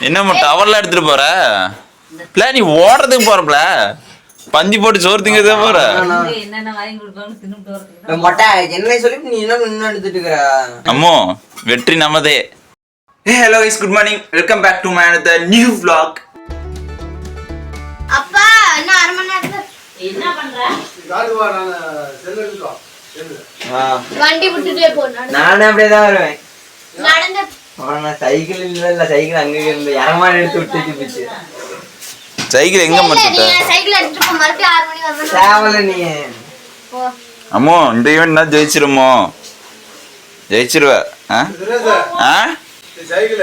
என்ன டவர்லாம் எடுத்துட்டு போற பிளா? நீ ஓடுறதுக்கு போறப்ல, பந்தி போட்டு சோறு திங்கதே போற. அம்மோ வெற்றி நமதே. Hello guys, good morning, welcome back to my another new vlog. அப்பா என்ன அரை மணி நேரத்துல என்ன பண்ற? வண்டி விட்டுட்டே போ. நானே அப்படியே தான் வருவேன். நடந்து ஆனா சைக்கிள் இல்ல, சைக்கிள் அங்க இருந்து இரமாடி எடுத்து விட்டு போச்சு. சைக்கிள் எங்க மாட்டிட்ட? நீ சைக்கிள் எடுத்து போ, மறுபடியும் 6 மணி வரணும். தேவல நீ போ. அம்மோ இந்த ஈவென்ட் நான் ஜெயிச்சிருமோ? ஜெயிச்சிருவ? சைக்கிள்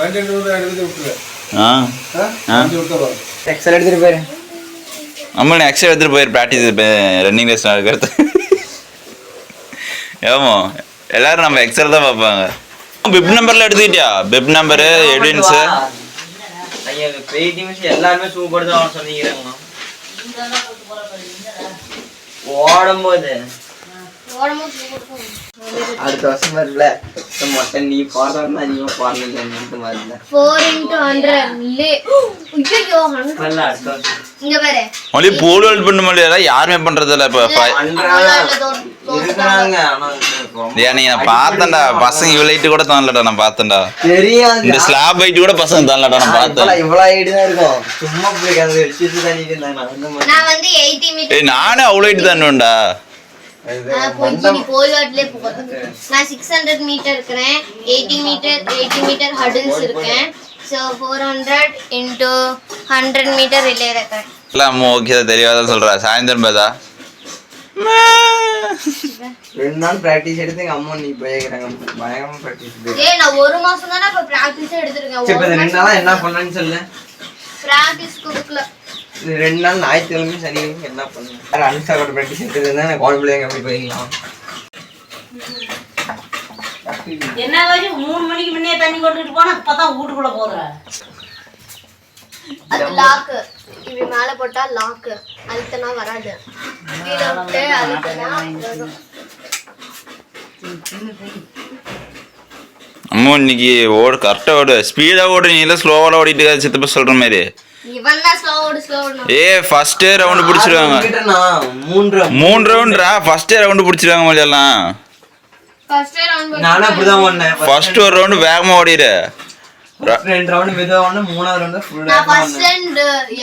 வண்டி எடுத்து விட்டுரு. எக்ஸல் எடுத்துட்டு போயிரு. அம்மா நீ எக்ஸ்ட்ரா எடுத்துட்டு போயிரு, ப்ராக்டிஸ் ரன்னிங் ரேஸ் நடக்கிறது. ஏமோ எல்லாரும் நம்ம எக்ஸல் தான் பார்ப்பாங்க. பெப் நம்பர்ல எடுத்துக்கிட்டியா? பெப் நம்பரு எவிடன்ஸ் எல்லாருமே சூப்பர் தான் சொன்னீங்க. ஓடும்போது அடுத்த வருஷம் வரல மொத்தம் நீ பாடுறா, நீ பாடுறது மாதிரி 4x100 இங்க பாரு. ஒன்லி போல் ஹெல்ப் பண்ண முடியல, யாருமே பண்றது இல்ல. இப்ப நீ நான் பார்த்தேன்டா, பசங்க இவ்வளவு ஹைட் கூட தாண்டலடா. நான் பார்த்தேன்டா, தெரியாது இந்த ஸ்லாப் ஹைட் கூட பசங்க தாண்டலடா. நான் பார்த்தேன் இவ்வளவு ஹைட் தான் இருக்கும். சும்மா பிடிக்காது வெச்சிட்டு தான் நீங்க. நான் வந்து 80 மீட்டர். ஏய் நானே அவ்வளவு ஹைட் தானேடா. நான் 600 மீட்டர் இருக்கறேன். 80 மீட்டர் ஹடில்ஸ் இருக்கேன். சோ 400 into 100 மீட்டர் ரிலே இருக்கேன். எல்லாம் ஓகே தான், தெரியாத சொல்றா. சாயந்தரம் பேதா 2 நாள் பிராக்டீஸ் எடுத்து எங்க அம்மா நீ போயிக்கறாங்க. பயங்கரமா பிராக்டீஸ். ஏய் நான் 1 மாசம் தான இப்ப பிராக்டீஸ் எடுத்துர்க்கேன். இப்ப 2 நாளா என்ன பண்ணான்னு சொல்லு. பிராக்டீஸ் கொடுக்கல. 2 நாள் ஞாயிற்றுக்கிழமை சனிக்கிழமை என்ன பண்ணுங்க? அனுஷா கூட பிராக்டீஸ் எடுத்துருந்தா நான் கால் பிள்ளைங்க எப்படி போய்க்கலாம். என்ன வாஜி 3 மணிக்கு முன்னே தண்ணி கொண்டுட்டு போனா அப்பதான் வீட்டுக்குள்ள போறேன். அது லாக். இது மேல போட்டா லாக். அழுத்தனா வராது. கீழ விட்டு அழுத்தனா வரும். அம்மா இன்னைக்கு ஓடு, கரெக்டா ஓடு, ஸ்பீடா ஓடு. நீ இல்ல ஸ்லோவா ஓடிட்டு இருக்க சித்தப்பா சொல்ற மாதிரி. இவன் தான் ஸ்லோ ஓடு. ஏய் ஃபர்ஸ்ட் ரவுண்ட் பிடிச்சிடுவாங்க. 3 ரவுண்ட்ரா. ஃபர்ஸ்ட் ரவுண்ட் பிடிச்சிடுவாங்க மொழியெல்லாம். ஃபர்ஸ்ட் ரவுண்ட் நானா அப்படிதான் பண்ணேன். ஃபர்ஸ்ட் ஒரு ரவுண்ட் வேகமா ஓடிடு. 2 ரவுண்ட் மெதுவா ஓடணும், 3வது ரவுண்ட் ஃபுல்லா. நான் ஃபர்ஸ்ட் ரவுண்ட்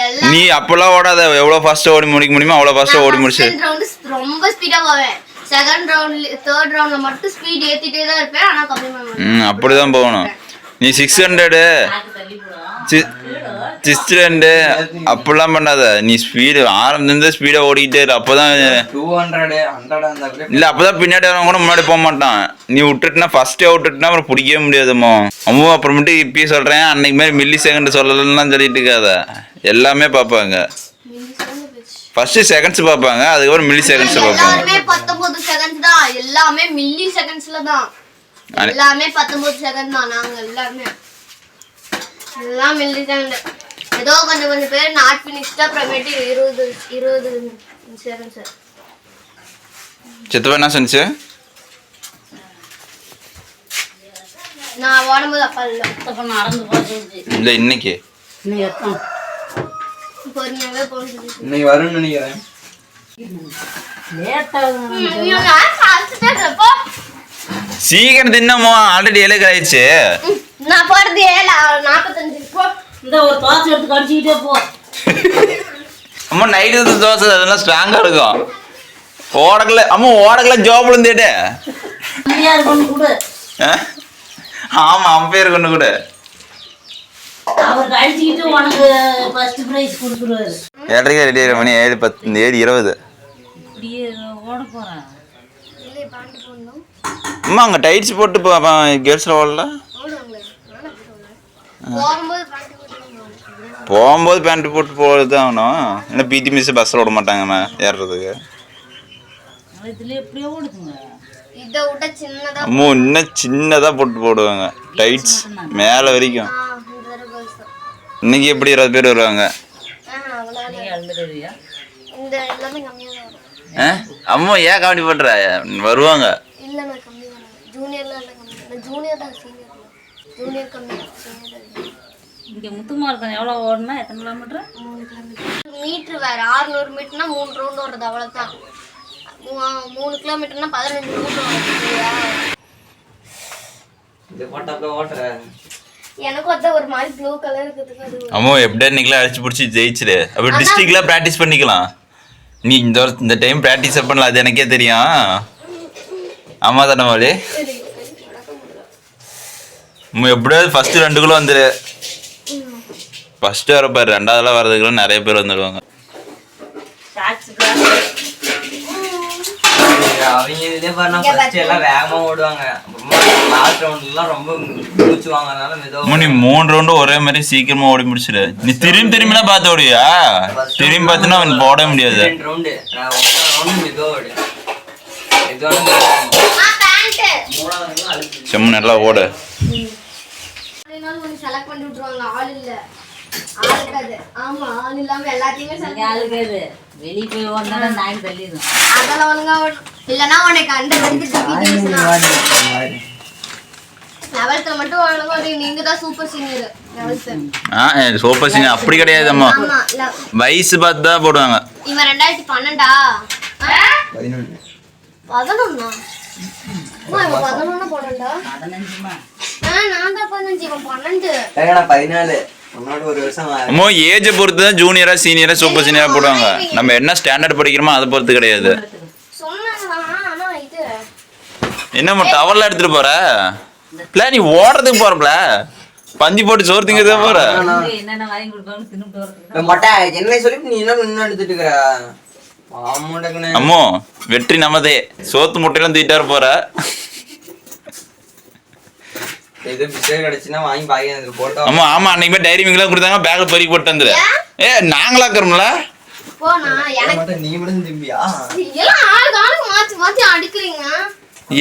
எல்லாம் நீ அப்பலாம் ஓடாத. எவ்வளவு ஃபாஸ்டா ஓடி முடிக்க முடியுமோ அவ்வளவு ஃபாஸ்டா ஓடி முடிச்சு. செகண்ட் ரவுண்ட் ரொம்ப ஸ்பீடா போவேன். செகண்ட் ரவுண்ட் தேர்ட் ரவுண்ட்ல மட்டும் ஸ்பீட் ஏத்திட்டே தான் இருப்பேன். ஆனா கம்மி பண்ண மாட்டேன். அப்படிதான் போகணும். நீ 600 600 அப்படிலாம் பண்ணாத. நீ ஸ்பீடு ஆரம்பத்துல ஸ்பீடா ஓடிக்கிட்டே இரு. அப்பதான் 200 100 அந்த அப்படியே இல்ல, அப்பதான் பின்னாடி வரவங்க கூட முன்னாடி போக மாட்டான். நீ விட்டுட்டுனா ஃபர்ஸ்டே விட்டுட்டுனா அப்புறம் பிடிக்கவே முடியாதுமோ. அம்மா அப்புறமேட்டு இப்பயே சொல்றேன், அன்னைக்கு மாதிரி மில்லி செகண்ட் சொல்லலாம் சொல்லிட்டு இருக்காத. எல்லாமே பார்ப்பாங்க. ஃபர்ஸ்ட் செகண்ட்ஸ் பார்ப்பாங்க, அதுக்கப்புறம் மில்லி செகண்ட்ஸ் பார்ப்பாங்க. எல்லாமே 19 செகண்ட்ஸ் தான். எல்லாமே மில்லி செகண்ட்ஸ்ல தான். எல்லாமே 19 செகண்ட் தான். நாங்க எல்லாமே எல்லாம் மில்லி செகண்ட். ஏதோ கொஞ்சம் பேர் நாட் ஃபினிஷ்டா அப்புறமேட்டு 20 செகண்ட்ஸ். சித்தப்பா என்ன சொன்னிச்சு? நான் ஓடும்போது அப்பா இல்ல. அப்ப நடந்து போறது இல்ல இன்னைக்கு இன்னும் எத்தனை பொறுமையாவே போகுது. இன்னைக்கு வரும்னு நினைக்கிறேன். லேட் ஆகுது. இவங்க சாப்பிட்டுட்டே இருப்போ. சீக்கிரம் தின்னமோ, ஆல்ரெடி 7 ஆயிடுச்சு. நான் போறது 45 போ. இந்த ஒரு தோசை எடுத்து கடிச்சிக்கிட்டே போ. அம்மா நைட்டு தோசை அதெல்லாம் ஸ்ட்ராங்கா இருக்கும். ஓடக்கல அம்மா, ஓடக்கல ஜாப்ல இருந்தேட்டு. அம்மையார் கொண்டு கொடு. ஆமா அம்பையர் கொண்டு கூட. அவர் கடிச்சிக்கிட்டு உனக்கு ஃபர்ஸ்ட் பிரைஸ் கொடுத்துருவாரு. 7:30 ரெடி ஆயிரம் மணி 7:10 7:20. இப்படியே ஓட போறேன். இல்லை பாண்டு போடணும். அம்மா அங்க டைட்ஸ் போட்டு கேர்ள்ஸ்ல ஓடல. போகும்போது பாண்டு போடணும். போகும்போது பேண்ட் போட்டு போகிறது ஆகணும். ஏன்னா பிடி மிஸ் பஸ்ஸில் விட மாட்டாங்கம்மா ஏறுறதுக்கு. இதுல எப்படியோ ஓடுதுங்க. இதை விட சின்னதா அம்மா இன்னும் சின்னதாக போட்டு போடுவாங்க டைட்ஸ் மேலே வரைக்கும். இன்னைக்கு எப்படி 20 பேர் வருவாங்க. இந்த எல்லாமே கம்மியா தான் வரும். அம்மா ஏன் காமெடி பண்ற? வருவாங்க. இல்ல நான் கம்மி தான். ஜூனியர்லாம் இல்ல கம்மி. நான் ஜூனியர் தான், சீனியர் இல்ல. ஜூனியர் கம்மி, சீனியர் இங்கே முத்துமா இருக்கும் எவ்வளோ ஓடனா எத்தனை கிலோமீட்டர்? மீட்ரு வேற 600 மீட்டர்னா 3 ரவுண்ட் ஓடுறது அவ்வளோதான். 3 கிலோமீட்டர்னா 15 ரவுண்ட் ஓடுறது. இந்த போட்டாப்ல ஓட்டுற எனக்கு வந்து ஒரு மாதிரி ப்ளூ கலர் இருக்குது. அம்மா எப்படியா நீங்களே அடிச்சு பிடிச்சி ஜெயிச்சிரு. அப்போ டிஸ்ட்ரிக்ட்ல ப்ராக்டிஸ் பண்ணிக்கலாம். நீ இந்த டைம் ப்ராக்டிஸ் பண்ணலாம், அது எனக்கே தெரியும். ஆமா தானே மௌலி? எப்படியாவது ஃபர்ஸ்ட் 2 கிலோ வந்துரு. ஃபர்ஸ்ட் வரப்பாரு, 2வதுலாம் வர்றதுக்குள்ள நிறைய பேர் வந்துடுவாங்க. அவங்க இதுலயே பாருனா ஃபர்ஸ்ட் எல்லாம் வேகமா ஓடுவாங்க. லாஸ்ட் ரவுண்ட்லாம் ரொம்ப மூச்சு வாங்குறதுனால மெதுவா. நீ 3 ரவுண்டு ஒரே மாதிரி சீக்கிரமா ஓடி முடிச்சிடு. நீ திரும்பிலாம் பார்த்து ஓடுவியா? திரும்பி பார்த்துனா அவன் போட முடியாது. 2 ரவுண்டு மெதுவா ஓடு. செம்ம நல்லா ஓடு. செலக்ட் பண்ணி விட்டுருவாங்க. ஆள் இல்ல, ஆள் இருக்காது. ஆமா, ஆள் இல்லாம எல்லாத்தையுமே ஆளுக்காது வெளியே போய் ஓடினா நாய் தள்ளிடும். அதெல்லாம் ஒழுங்கா இல்லைன்னா உனக்கு அண்டை வந்து 11th மட்டும் ஒழுங்கா நீங்க தான் super senior. 11th super senior அப்படி கிடையாதும்மா, வயசு பார்த்து தான் போடுவாங்க. இவன் 2012 11 11 போடண்டா. 15மா நான் தான் 15, இவன் 12. 14. உன்னோட ஒரு வருஷம் அம்மா ஏஜை பொறுத்து தான் ஜூனியரா சீனியரா சூப்பர் சீனியரா போடுவாங்க. நம்ம என்ன ஸ்டாண்டர்ட் படிக்கிறோமோ அதை பொறுத்து கிடையாது. சொன்னாங்களா? ஆனா இது என்னம்மா டவர்ல எடுத்துட்டு போற? இல்ல நீ ஓடுறதுக்கு போறப்பல பந்தி போட்டு சோறு திங்கிறதா போற? என்னென்ன வாங்கி கொடுப்பாங்க தின்னுட்டு வரதுக்கு மொட்டை என்ன சொல்லி நீ இன்னும் எடுத்துட்டு இருக்கிற? அம்மோ வெற்றி நமதே. சோத்து முட்டையெல்லாம் தூக்கிட்டாரு போற. ஏதோ பிஸ்கட் கிடைச்சுன்னா வாங்கி பாக்கி போட்டோம். ஆமா ஆமா, அன்னைக்கு போய் டைரி மில்க்லாம் கொடுத்தாங்க, பேக்ல பொறி போட்டு வந்துரு. நாங்களா இருக்கிறோம்ல. போனா எனக்கு நீ மட்டும் திரும்பியா? எல்லாம் ஆளுக்கு மாத்தி மாத்தி அடிக்கிறீங்க.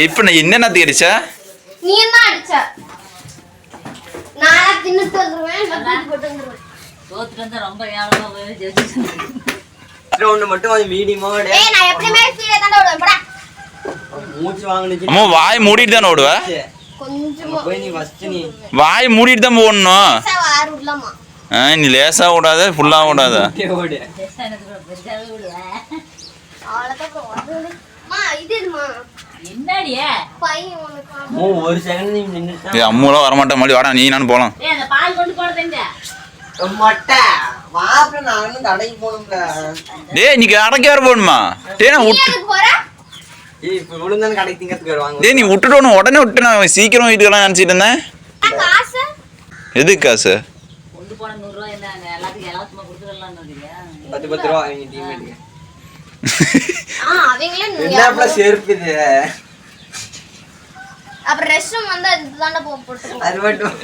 இப்ப நான் என்னென்ன அடிச்ச? நீ என்ன அடிச்ச? நான் தின்னுட்டு வந்துருவேன், நான் போட்டு வந்துருவேன். தோத்துட்டு வந்தா ரொம்ப ஏழமா போய் ஜெயிச்சு. ரவுண்ட் மட்டும் கொஞ்சம் மீடியமா ஓடு. ஏய் நான் எப்பவுமே கீழ தான் ஓடுவேன். போடா. மூச்சு வாங்குனுச்சு. அம்மா வாய் மூடிட்டு தான் ஓடுவ? கொஞ்சமா போய் நீ ஃபர்ஸ்ட் நீ வாய் மூடிட்டு தான் போடணும். வார் விடலாமா? நீ லேசா ஓடாத, ஃபுல்லா ஓடாத. ஓடு. எனக்கு பெருசாவே விடுவேன். அவ்வளவுதான் ஓடுது. அம்மா இது என்னமா? என்னடியே பையன் உனக்கு ஒரு செகண்ட் நீ நின்னுட்டா. அம்முலாம் வரமாட்டேன் மாதிரி. வாடா நீ நானும் போலாம். ஏய் அந்த பால் கொண்டு போறதுங்க. மொட்டை வாப்ல நானும் கடைக்கு போணும்ல. டேய் நீ கடைக்கு வர போகணுமா? டேய் நான் எதுக்கு போற? ஏய் இப்ப விழுந்தானே கடைக்கு திங்கிறதுக்கு வருவாங்க. டேய் நீ விட்டுட்டு உடனே விட்டு நான் சீக்கிரம் வீட்டுக்கு எல்லாம் நினைச்சிட்டு இருந்தேன். காசு எதுக்கு காசு? கொண்டு போன 100 ரூபாய் என்ன எல்லாத்துக்கும் இலவசமா கொடுத்துடலாம்னு நினைக்கிறியா? 10 ரூபா அவங்க டீமேட்டுக்கு. அவங்களே என்னப்ல செருப்பு இது? அப்புறம் ரெஸ்ட் ரூம் வந்து இதுதான்டா போட்டு. அது மட்டும்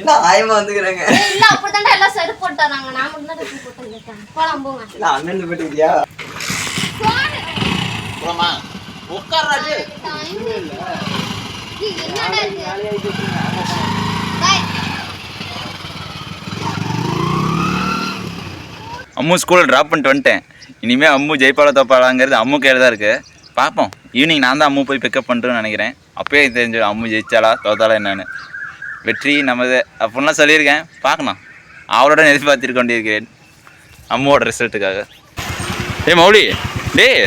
என்ன ஆயமா வந்துக்கறாங்க. இல்ல அப்படிதான்டா எல்லாம் செருப்பு போட்டாங்க. நான் மட்டும் தான் ரெஸ்ட் போட்டு இருக்கேன். போலாம் போங்க. இல்ல அண்ணன் போட்டுக்கியா? போலாமா? உட்கார்றாரு. என்னடா இது? டேய் அம்மு ஸ்கூலில் ட்ராப் பண்ணிட்டு வந்துட்டேன். இனிமேல் அம்மு ஜெயிப்பாளா தோப்பாளாங்கிறது அம்மு கையில் தான் இருக்குது. பார்ப்போம். ஈவினிங் நான் தான் அம்மு போய் பிக்கப் பண்ணுறேன்னு நினைக்கிறேன். அப்போயே தெரிஞ்சு அம்மு ஜெயிச்சாலா தோத்தாலா என்னன்னு. வெற்றி நமது அப்படின்லாம் சொல்லியிருக்கேன். பார்க்கணும். அவளோட எதிர்பார்த்துட்டு கொண்டிருக்கிறேன் அம்முவோட ரிசல்ட்டுக்காக. மௌலி டேய்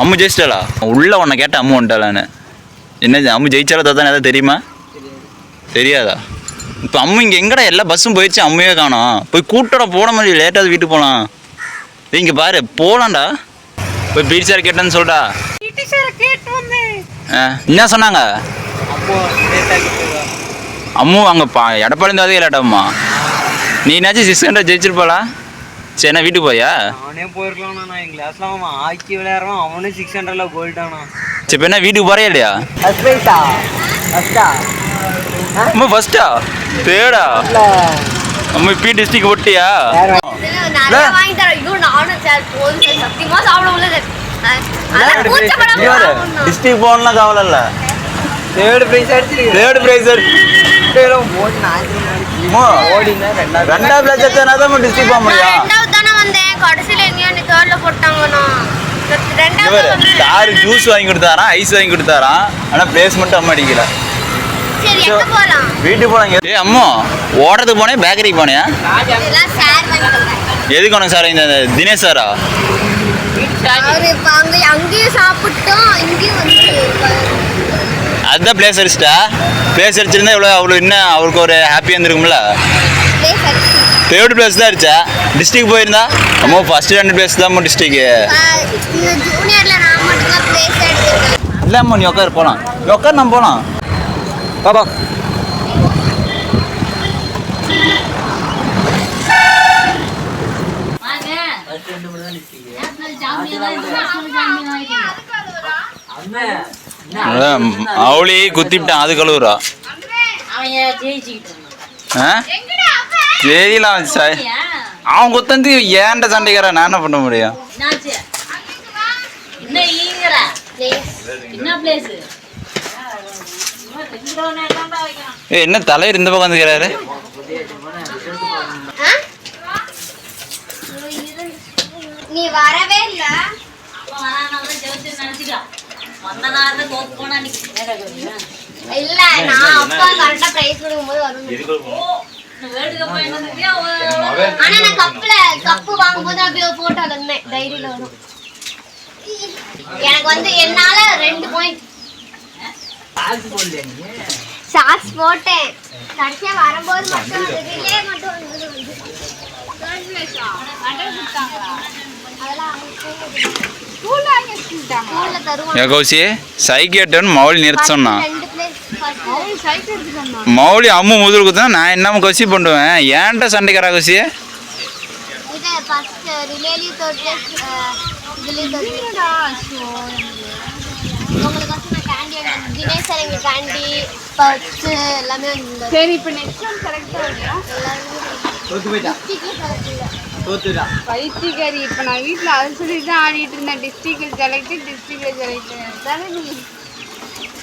அம்மு ஜெயிச்சிட்டாளா? உள்ளே உன்னை கேட்ட அம்மு வந்துட்டாளான்னு. என்ன அம்மு ஜெயிச்சாலா தோத்தானே எதாவது தெரியுமா? தெரியாதா? இப்போ அம்மு இங்கே எங்கடா எல்லா பஸ்ஸும் போயிடுச்சு, அம்மையே காணோம். போய் கூட்டோட போட முடியல, லேட்டாவது வீட்டுக்கு போகலாம். இங்கே பாரு போகலாம்டா. போய் பீட் சார் கேட்டேன்னு சொல்லிட்டா. என்ன சொன்னாங்க? அம்மு அங்கே எடப்பாடி இருந்தாதே லேட்டாம்மா. நீ என்னாச்சும் 600 ஜெயிச்சிருப்பாளா? சரி என்ன வீட்டுக்கு போயா? அவனே போயிருக்கலாம். நான் என் கிளாஸ்ல அவன் ஆக்கி விளையாடுறான். அவனே 600ல கோல்டானா. சரி இப்போ என்ன வீட்டுக்கு போறியா இல்லையா? ஃபர்ஸ்டா ஃபர்ஸ்டா அம்மா ஃபர்ஸ்டா தேர்டா? அம்மா இப்போ டிஸ்ட்ரிக்ட் ஓட்டியா? நல்லா வாங்கி தரேன். ஐயோ நானும் சார் போதும் சத்தியமா சாப்பிட முடியல. டிஸ்ட்ரிக்ட் போகணும்லாம் கவலை இல்லை. தேர்ட் பிரைஸ் அடிச்சிருக்கு. தேர்ட் பிரைஸ் ஓடி நான் ஓடினா ரெண்டாவது பிளேஸ் தான் டிஸ்ட்ரிக்ட் போக முடியும். ரெண்டாவது தானே வந்தேன். கடைசியில எங்கேயோ நீ தேர்ட்ல போட்டாங்கண்ணா. ரெண்டாவது ஜூஸ் வாங்கி கொடுத்தாராம், ஐஸ் வாங்கி கொடுத்தாராம். ஆனால் பிளேஸ் மட்டும் அம்மா அடிக்கல. சரி எங்க போலாம் வீட்டுக்கு போனாங்க. ஏய் அம்மா, ஓடுறதுக்கு போனே பேக்கரிக்கு போனியா? இதெல்லாம் சார் வாங்கிட்டாங்க. எதுக்கு உனக்கு சார் இந்த தினேஷ் சாரா? அவரு இப்ப அங்கேயும் சாப்பிட்டோம் இங்கேயும் வந்து அதுதான் பிளேஸ் அடிச்சிட்டா. பிளேஸ் அடிச்சிருந்தா அவ்வளோ இன்னும் அவருக்கு ஒரு ஹாப்பியாக இருந்திருக்கும்ல. ஃபேவரட் பிளேஸ் தான் அடிச்சா. டிஸ்ட்ரிக் போயிருந்தா அம்மா ஃபர்ஸ்ட் 2 பிளேஸ் தான் டிஸ்ட்ரிக்கு. இந்த ஜூனியர்ல நான் மட்டும் தான் பிளேஸ் எடுத்துருக்கேன். இல்லை அம்மா, நீ உட்காரு, போகலாம். நீ உட்காரு, நம்ம போகலாம். பாப்பா அவளி குத்திவிட்டான், அது கழுவுறா. தெரியல அவன் குத்தந்து ஏன்ட சண்டைக்கார, நான் என்ன பண்ண முடியும்? என்ன தலைவர் இந்த பக்கம் வந்துக்கிறாரு? நீ வரவே இல்ல. இல்ல நான் அப்பா கரெக்டா பிரைஸ் கொடுக்கும்போது வரும். ஆனா நான் கப்பு வாங்கும்போது அப்படியே போட்டோ இருந்தேன், டைரியில வரும். எனக்கு வந்து என்னால 2 பாயிண்ட் ஷார்ட்ஸ் போட்டேன். கடைசியா வரும்போது மட்டும் ரிலே மட்டும் வந்து கௌசி சைக்கிள் மௌலி நிறுத்த சொன்னான். மௌலி அம்மு முதல் குத்தா நான் என்ன கௌசி பண்ணுவேன்? ஏன்ட்ட சண்டைக்காரா கௌசி? சரி இப்ப நெக்ஸ்ட் டைம் கரெக்ட்டா பைத்தியக்காரி. இப்போ நான் வீட்டில் அது சொல்லி தான் ஆடிட்டு இருந்தேன். டிஸ்ட்ரிக்ட் செலக்ட் தானே நீ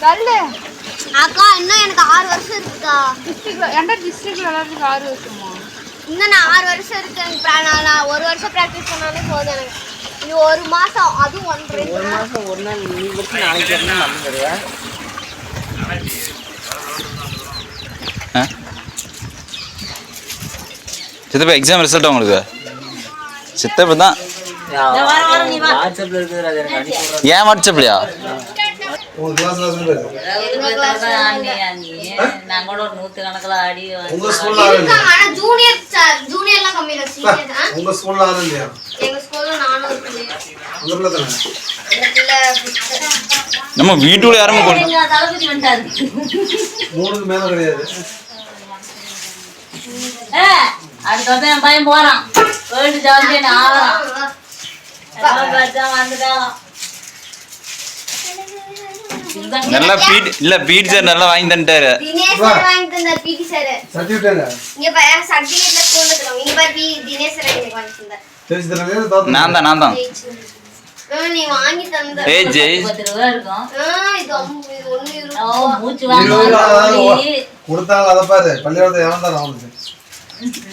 தள்ளு. அக்கா இன்னும் எனக்கு 6 வருஷம் இருக்குக்கா. டிஸ்ட்ரிக்ட் விளையாடுறதுக்கு 6 வருஷமா? இன்னும் நான் 6 வருஷம் இருக்கேன். நான் 1 வருஷம் ப்ராக்டிஸ் பண்ணாலே போதும் எனக்கு. இது 1 மாசம், அதுவும் 1-2 மாசம் ஒரு நாள் நீ மட்டும் நாளைக்கு வரணும் நம்ம தருவேன். சித்தப்பா எக்ஸாம் ரிசல்ட் உங்களுக்கு? சித்தப்பா தான் வாட்ஸ்அப்ல இருக்குது, அது எனக்கு அனுப்பி விடுறேன். ஏன் வாட்ஸ்அப்லையா? உங்க கிளாஸ்ல இருந்து நான் கூட ஒரு 100 கணக்கில் ஆடி உங்க ஸ்கூல்ல ஆளு இல்லையா? ஆனா ஜூனியர்லாம் கம்மி தான், சீனியர் தான். உங்க ஸ்கூல்ல ஆளு இல்லையா? எங்க ஸ்கூல்ல நானும் இருக்கேன். உங்க பிள்ளை தானே? நம்ம வீட்டுக்குள்ள யாரும் கொண்டு எங்க தளபதி வந்துட்டாரு. 3க்கு மேல கிடையாது. அடுத்த வருஷம் என் பையன் போறான். வேர்ல்டு சாம்பியன் ஆகிறான். வந்துட்டான். நல்லா பீட் சார் நல்லா வாங்கி தந்துட்டாரு. தினேஷ் சார் வாங்கி தந்தார், பிடி சார். சர்டிபிகேட் இங்க பாரு சர்டிபிகேட்ல ஸ்கூல்ல தருவாங்க. இங்க பாரு தினேஷ் சார் எனக்கு வாங்கி தந்தார். தெரிஞ்சு தரவே தாத்தா. நான் தான் நீ வாங்கி தந்த. ஏய் ஜெய் 10 ரூபா இருக்கும். இது 1 ஓ, ரூபா. மூச்சு வாங்க. கொடுத்தாங்க அத பாரு. பள்ளியோட எவன் தான் அவனுக்கு.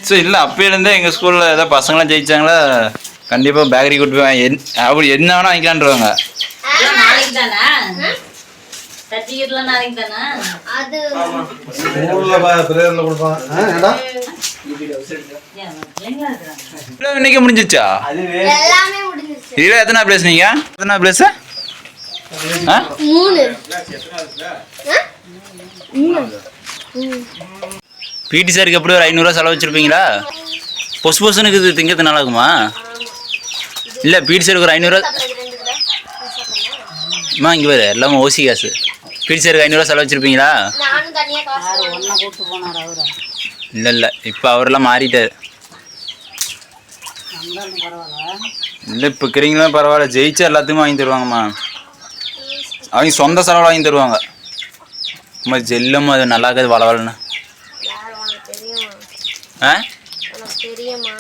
ஸோ இல்லை அப்பயிலேருந்தே எங்கள் ஸ்கூலில் ஏதாவது பசங்களாம் ஜெயிச்சாங்களா கண்டிப்பாக பேக்கரி கூட்டு போய் அப்படி என்ன வேணா வாங்கிக்கலான்ருவாங்க. நாளைக்கு தானா? சர்டிஃபிகேட்லாம் நாளைக்கு தானா? அது ஸ்கூல்ல பிரேயர்ல கொடுப்பாங்க. ஏடா இன்னைக்கு முடிஞ்சிச்சா? எல்லாமே முடிஞ்சிருச்சு. இதில் எத்தனை பிளேஸ் நீங்கள்? எத்தனை பிளேஸு? 3. பிடி சாருக்கு எப்படி ஒரு 500 செலவு வச்சுருப்பீங்களா? பொசுனுக்கு இது திங்கிறது நல்லாகுமா? இல்லை பிடி சாருக்கு ஒரு 500. அம்மா இங்கே வேறு எல்லாமே ஓசி காசு. பிடி சாருக்கு 500 செலவு வச்சுருப்பீங்களா? நானும் தனியா காசு ஒண்ணா கூட்டு போனார் அவரு. இல்லை இப்போ அவரெல்லாம் மாறிட்டார். இல்லை இப்போ இருக்கிறீங்களும் பரவாயில்ல, ஜெயிச்சா எல்லாத்துக்குமே வாங்கி தருவாங்கம்மா. அவங்க சொந்த செலவில் வாங்கி தருவாங்க. அம்மா ஜெல்லும் அது நல்லா இருக்காது வளவலன்னு. ஆ தெரியுமா?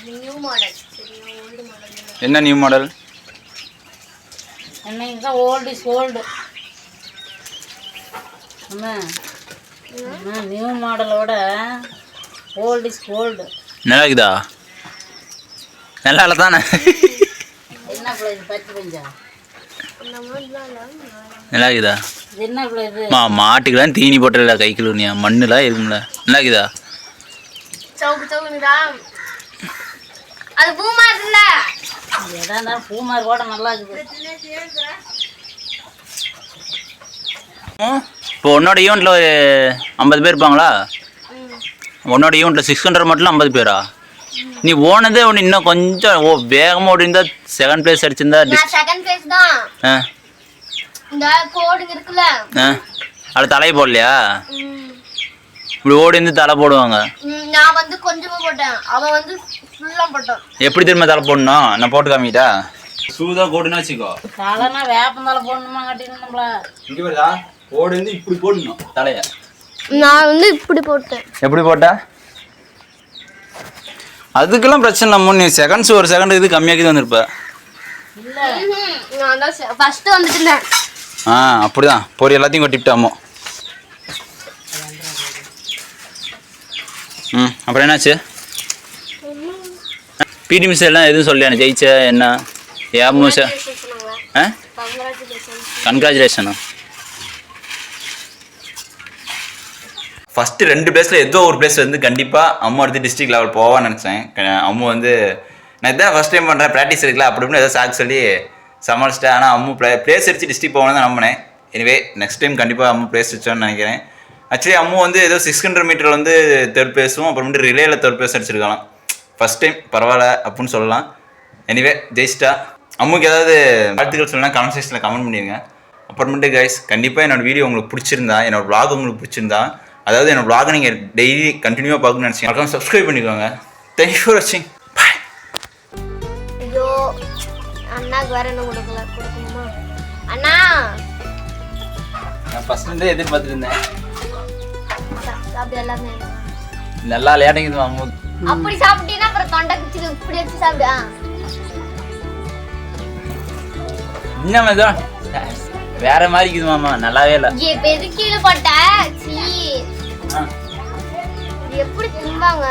New model. என்ன நியூ மாடல்? என்னங்க ஓல்டு இஸ் கோல்டு. அம்மா நியூ மாடலோட ஓல்டு இஸ் கோல்டு. நல்லா இருக்குதா? நல்லா இல்லை தானே? என்ன பிள்ளை பச்சை பஞ்சா? நல்லா இருக்குதா? இது என்ன இவ்வளோ இது மாட்டுக்கெல்லாம் தீனி போட்டல கைக்குள்ள நீ மண்ணுலாம் இருக்கும்ல. நல்லா இருக்குதா? சவுக்கு சவுக்குதா அது பூமா இருக்குல்ல எதா இருந்தாலும் பூ மாதிரி கூட நல்லா இருக்குது. இப்போ உன்னோட ஈவெண்ட்டில் ஒரு 50 பேர் இருப்பாங்களா? உன்னோட ஈவெண்ட்டில் 600 மட்டும் 50 பேரா? நீ ஓனதே ஒன்று இன்னும் கொஞ்சம் வேகமாக ஓடிருந்தா செகண்ட் பிளேஸ் அடிச்சிருந்தா. நான் செகண்ட் பிளேஸ் தான். இந்த கோடுங்க இருக்குல்ல அதில் தலையை போடலையா? இப்படி ஓடி இருந்து தலை போடுவாங்க. நான் வந்து கொஞ்சமா போட்டேன், அவன் வந்து ஃபுல்லா போட்டான். எப்படி திரும்ப தலை போடணும்? நான் போட்டு காமிட்டா சூதா கோடுன்னு வச்சுக்கோ. தலைனா வேப்பந்தால போடணுமா கட்டிக்கணும்ல. இங்கே வருதா? ஓடி இருந்து இப்படி போடணும் தலையை. நான் வந்து இப்படி போட்டேன். எப்படி போட்ட? அதுக்கெல்லாம் பிரச்சனை இல்லை. நீ செகண்ட்ஸ் ஒரு செகண்ட் இது கம்மியாக்கி வந்துருப்ப. இல்லை நான் தான் ஃபர்ஸ்ட் வந்துட்டேன். அப்படிதான் பொறி எல்லாத்தையும் கொட்டிவிட்டாமோ. அப்புறம் என்னாச்சு? பிடி மிஸ் எல்லாம் எதுவும் சொல்லியா ஜெயிச்ச என்ன ஏன் சார்? கங்க்ராச்சுலேஷனா. ஃபஸ்ட்டு 2 பிளேஸில் ஏதோ ஒரு பிளேஸ் வந்து கண்டிப்பாக அம்மா எடுத்து டிஸ்ட்ரிக்ட் லெவல் போவான்னு நினச்சேன். அம்மா வந்து நான் இதான் ஃபஸ்ட் டைம் பண்ணுறேன், ப்ராக்டிஸ் இருக்குல்ல அப்படி இப்படின்னு ஏதோ சாக்கு சொல்லி சமாளிச்சிட்டேன். ஆனால் அம்மா பிளேஸ் அடித்து டிஸ்ட்ரிக்ட் போகணுன்னு தான் நம்பினேன். எனிவே நெக்ஸ்ட் டைம் கண்டிப்பாக அம்மா பிளேஸ் அடிச்சோன்னு நினைக்கிறேன். ஆக்சுவலி அம்மா வந்து ஏதோ 600 மீட்டர் வந்து தேர்ட் பிளேஸும் அப்புறமேட்டு ரிலேயில் தேர்ட் பிளேஸ் அடிச்சிருக்கலாம். ஃபஸ்ட் டைம் பரவாயில்ல அப்படின்னு சொல்லலாம். எனிவே ஜெயிச்சிட்டா. அம்முக்கு ஏதாவது வாழ்த்துக்கள் சொல்லலாம் கமெண்ட் செக்ஷனில் கமெண்ட் பண்ணிடுங்க. அப்புறமேட்டு கைஸ் கண்டிப்பாக என்னோடய வீடியோ உங்களுக்கு பிடிச்சிருந்தா, என்னோடய vlog உங்களுக்கு பிடிச்சிருந்தா, அதாவது என்னோடய vlog நீங்கள் டெய்லி கண்டினியூவாக பார்க்கணும்னு நினச்சிங்க சப்ஸ்கிரைப் பண்ணிக்கோங்க. தேங்க்யூ ஃபார் வாட்சிங். பாய். ஐயோ அண்ணாக்கு வேற என்ன கொடுக்கணுமா? அண்ணா நான் ஃபஸ்ட்டு எதிர்பார்த்துட்டு இருந்தேன். சாப்பிடு எல்லாமே. நல்லா விளையாடுங்குது அம்மு. அப்படி சாப்பிட்டீங்கன்னா அப்புறம் தொண்டை குச்சி இப்படி வச்சு சாப்பிடு. இன்னும் ஏதோ வேற மாதிரி இருக்குது மாமா, நல்லாவே இல்லை. கீழே போட்ட எப்படி திம்பாங்க?